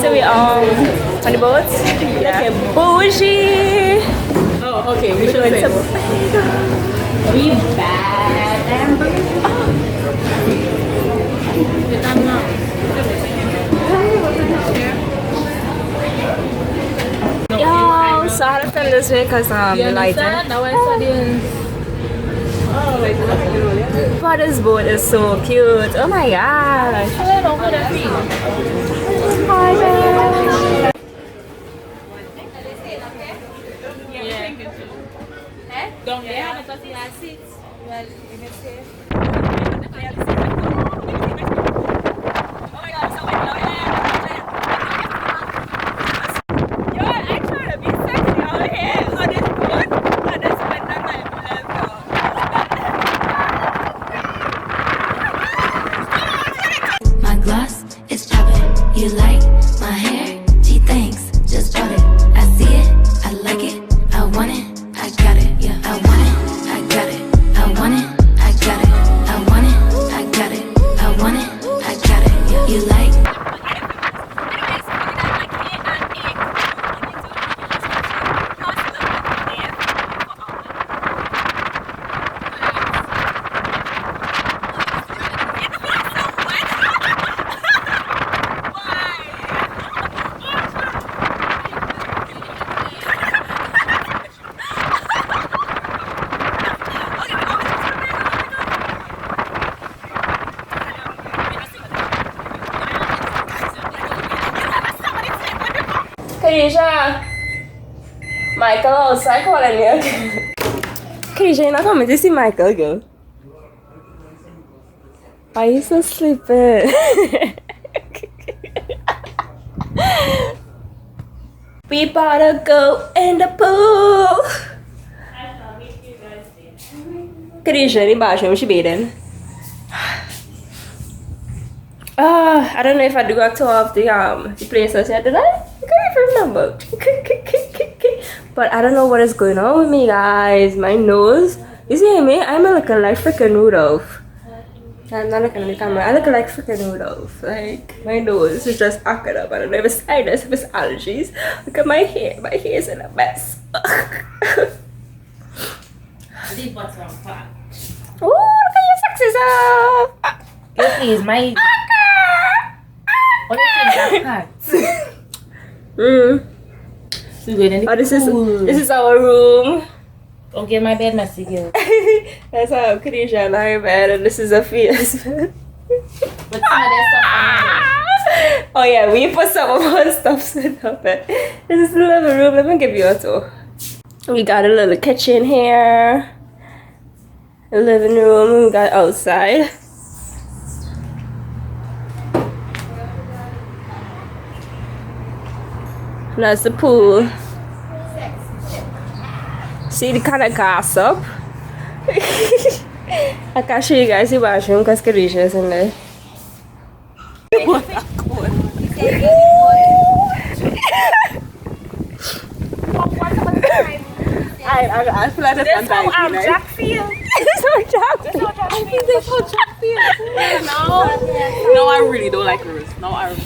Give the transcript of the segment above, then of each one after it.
So we on the boat. Yeah. Okay, bougie. Oh, okay. We should say. We bad and yo, so I had to film this way because the lighting. Now I studying. But this boat is so cute. Oh my gosh. Hi guys. Don't they have a seats? Well, you can say. My gloss is popping. You like my hair? Gee, thanks. Just bought it. I see it. I like it. I want it. I got it. Yeah, I want it. I got it. I want it. I got it. I want it. I got it. I want it. I got it. Yeah, you like? Khadija, Michael outside calling me again. Khadija, you're not coming to see Michael, girl. Why are you so sleepy? We gotta go in the pool. Khadija, in the bathroom, she bathing. I don't know if I do got two of the places yet, did I? I can't even remember. But I don't know what is going on with me, guys. My nose. You see me? I'm looking like freaking Rudolph. I'm not looking at the camera. I look like freaking Rudolph. Like, my nose is just acting up. I don't know if it's sinus, if it's allergies. Look at my hair. My hair is in a mess. Leave what's wrong, Pat. Ooh, look at your sexy self. Girl, please, my. What is that part? So good in the Oh, this pool. is our room. Don't get my bed messy, girl. That's how Khadija and I bed, and this is a Fia's bed. Put some of that stuff Oh yeah, we put some of our stuff in the bed. This is the living room. Let me give you a tour. We got a little kitchen here, a living room. We got outside. And that's the pool. See the kind of gossip. I can't show you guys the bathroom because Khadija is in there. I feel like that's how Jack feels. That's how Jack feels. I think that's how Jack feels. No, I really don't like Rose. No, I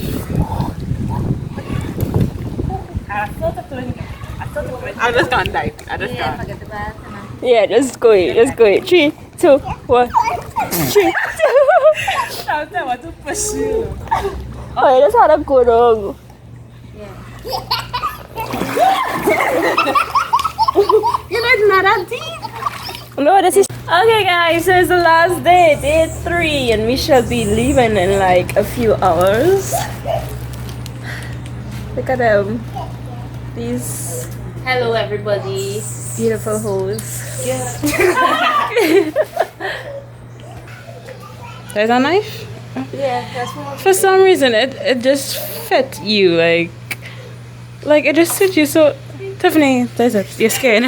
I'm just gonna die. I just can't. Yeah, just go it. Just go it. 3, 2, 1. 3, 2. I want to push you. Oh, that's how the go wrong. You know, it's not that deep. No, this is okay, guys. So it's the last day, day 3, and we shall be leaving in like a few hours. Look at them. These Hello, everybody. beautiful hoes. There's a knife? Yeah, that's what. For some reason, it just fit you. Like it just suits you so. Tiffany, there's it. You're scared.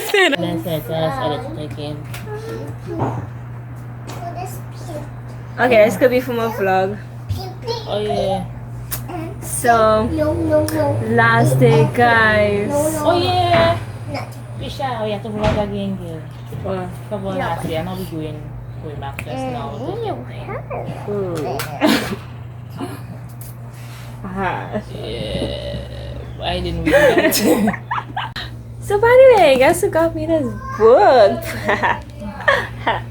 Stand up. Okay, this could be for my vlog. Oh, yeah. So, last day, guys. Oh, yeah. Pisha, we have to vlog again, girl. Come on, last day. I'm not going back just now. Hi. Yeah, I didn't read that. So by the way, guess who got me this book?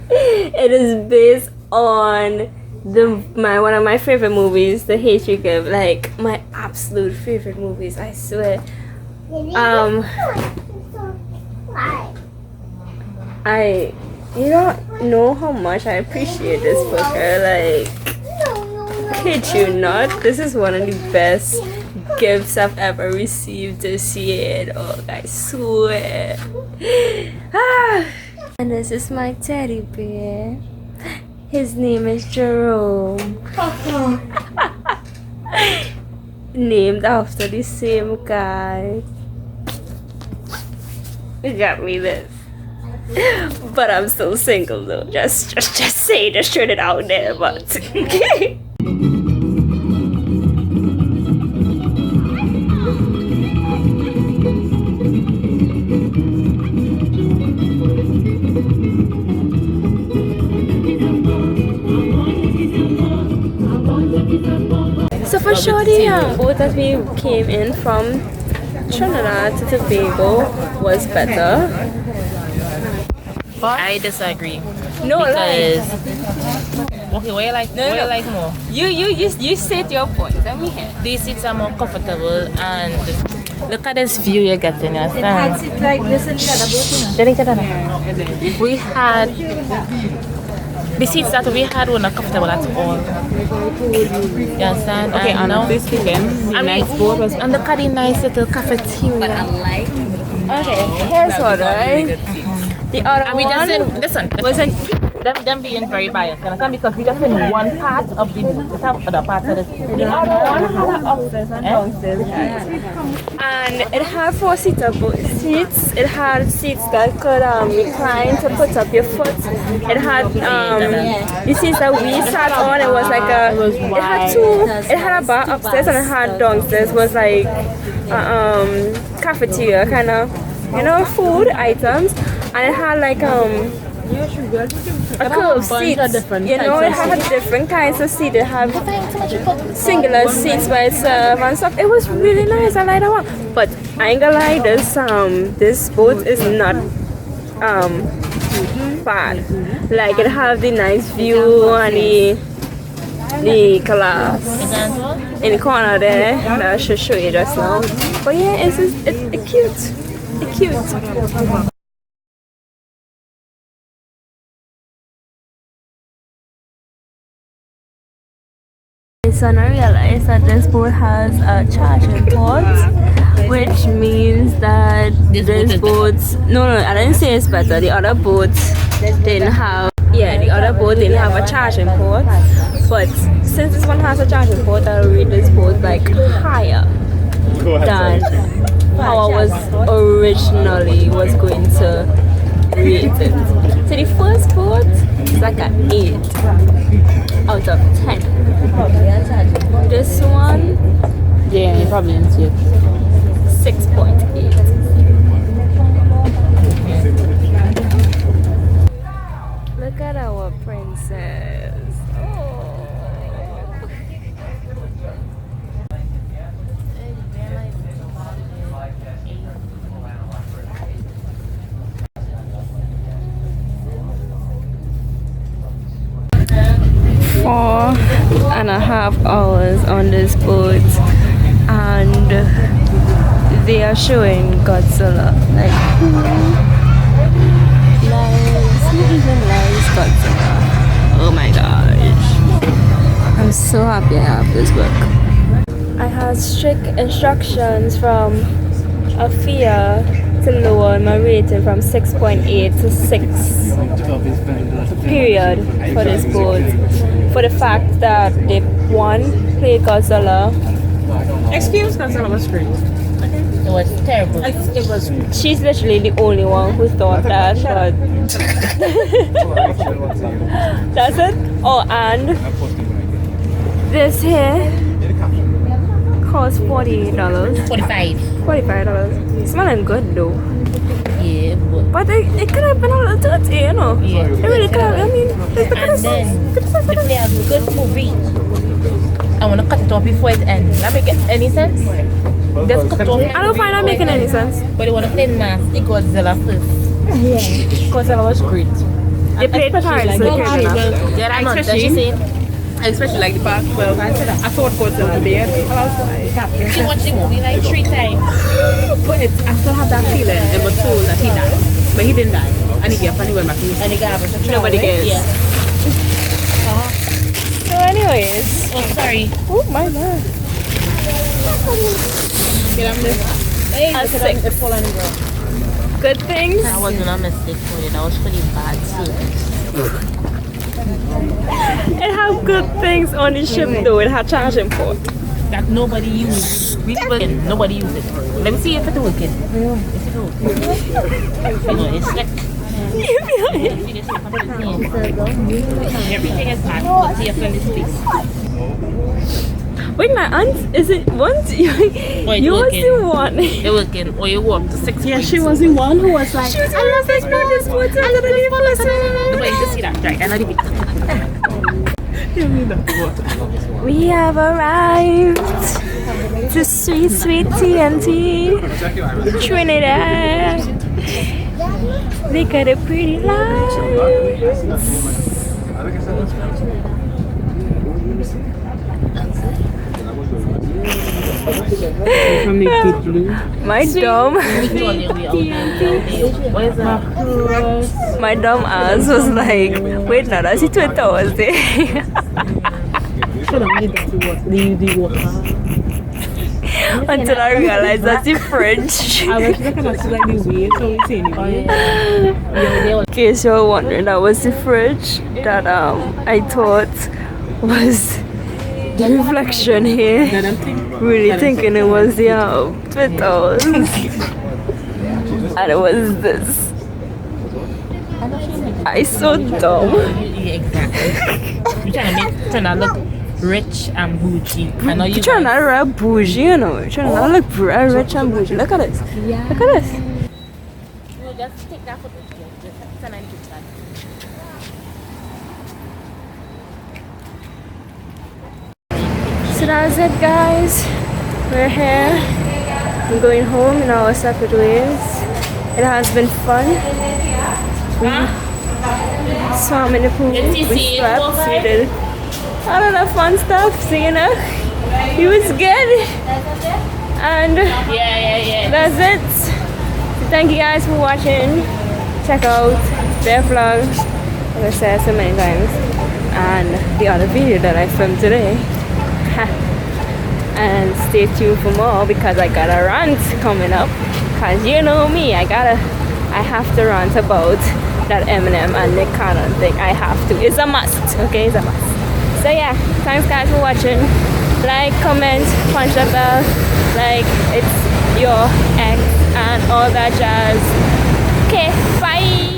It is based on one of my favorite movies, The Hate You Give. Like my absolute favorite movies, I swear. You don't know how much I appreciate this book. Like, kid you not, this is one of the best gifts I've ever received this year. Oh, I swear. And this is my teddy bear. His name is Jerome. Named after the same guy. He got me this. But I'm still single though. Just shoot it out there, but so for sure the boat that we came in from Trinidad to Tobago was better. I disagree. No, Because okay, what you like? No, what no. you like more? You state your point. Let me hear. These seats are more comfortable and look at this view you're getting. You understand? Like this and We had the seats that we had were not comfortable at all. You understand? Okay, and on this weekend, the nice boat was and look at the nice little cafeteria. Okay, here's what, right? The other And we one just in listen. wasn't. Them being very biased, you understand? Because we just in one part of the other part of the The other one had an upstairs and downstairs. And it had four-seater seats. It had seats that could recline to put up your foot. It had the seats that we sat on. It was like it had two. It had a bar upstairs and it had downstairs was like cafeteria kind of, food items. And it had like a curved seat. It had different kinds of seats. It had singular seats by itself and stuff. It was really nice. I like that one. But I ain't gonna lie, this boat is not bad. Like it have the nice view and the glass in the corner there that I should show you just now. But yeah, it's cute. It's cute. So I realized that this boat has a charging port, which means that this boat. No, I didn't say it's better. The other boats didn't have. Yeah, the other boat didn't have a charging port. But since this one has a charging port, I'll rate this boat like higher than how I was originally was going to rate it. So the first boat is like an 8 out of 10. This one, yeah, you probably didn't see it. 6.8. Look at our princess. Oh. Four and a half hours on this boat, and they are showing Godzilla. Like, nice Godzilla. Oh my gosh, I'm so happy I have this book. I have strict instructions from Afia to lower my rating from 6.8 to 6 period for this boat, for the fact that they played Godzilla. Excuse Godzilla was great. It was terrible. It was. She's literally the only one who thought that, but that's it. Oh, and this here costs $48. $45. Smelling good though. Yeah, But it could have been a little dirty, Yeah. It really could have. I mean, and then if they have good movie, I want to cut it off before it ends. That make any sense? Just cut off. I don't find that making any sense. But they want to play mass. It Godzilla first. Godzilla was great. They played cards, so they cared enough. Yeah, I know. That's Especially- just it. Especially like the past 12 months. I thought Godzilla there. I was like, She watched the movie like 3 times. but I still have that feeling in my soul that he died. But he didn't die. And he gave up and he went back to his And he got up and Nobody cares. Yeah. So anyways. Oh, sorry. Oh my god. Hey, Six. Good things. that wasn't a mistake for you. That was pretty bad service. It had good things on the ship though. It had charging port. That nobody used. Nobody used it. Let me see if it's working. If it's working. It's like everything is bad. Let's see if in this place. Wait, my aunt, is it once? You was working. the one. They're working. Or you go up to 6 Yeah, weeks. she was the one who was like, I love this part, this water. I'm gonna leave listen. Nobody can see that. Right, and I leave it. We have arrived to sweet, sweet TNT, Trinidad. Look at the pretty lights. from the deep blue. My dumb, What is that? my dumb ass was like, wait, no, that's it Twitter was there. Should have made that the water. Until I realized that's the French. I was looking at like the waves, so we see anyway. In case you're wondering, that was the fridge that I thought was the reflection here. Then I'm thinking, Really thinking it was the Twitter. And it was this. I so dumb. Yeah, exactly. You're trying to look rich and bougie. I know you You're trying guys- to look bougie, you know. You're trying to look rich and bougie. Look at this. Look at this. You just take that photo. Just send it to that. So that's it, guys. We're here. We're going home in our separate ways. It has been fun. We swam in the pool. We slept. We did a lot of fun stuff. So you know, it was good. And Yeah. that's it. So thank you guys for watching. Check out their vlog, as I said so many times, and the other video that I filmed today. And stay tuned for more because I got a rant coming up. Cause you know me, I have to rant about that Eminem and Nick Cannon thing. I have to. It's a must. Okay, it's a must. So yeah, thanks guys for watching. Like, comment, punch the bell, like it's your ex and all that jazz. Okay, bye.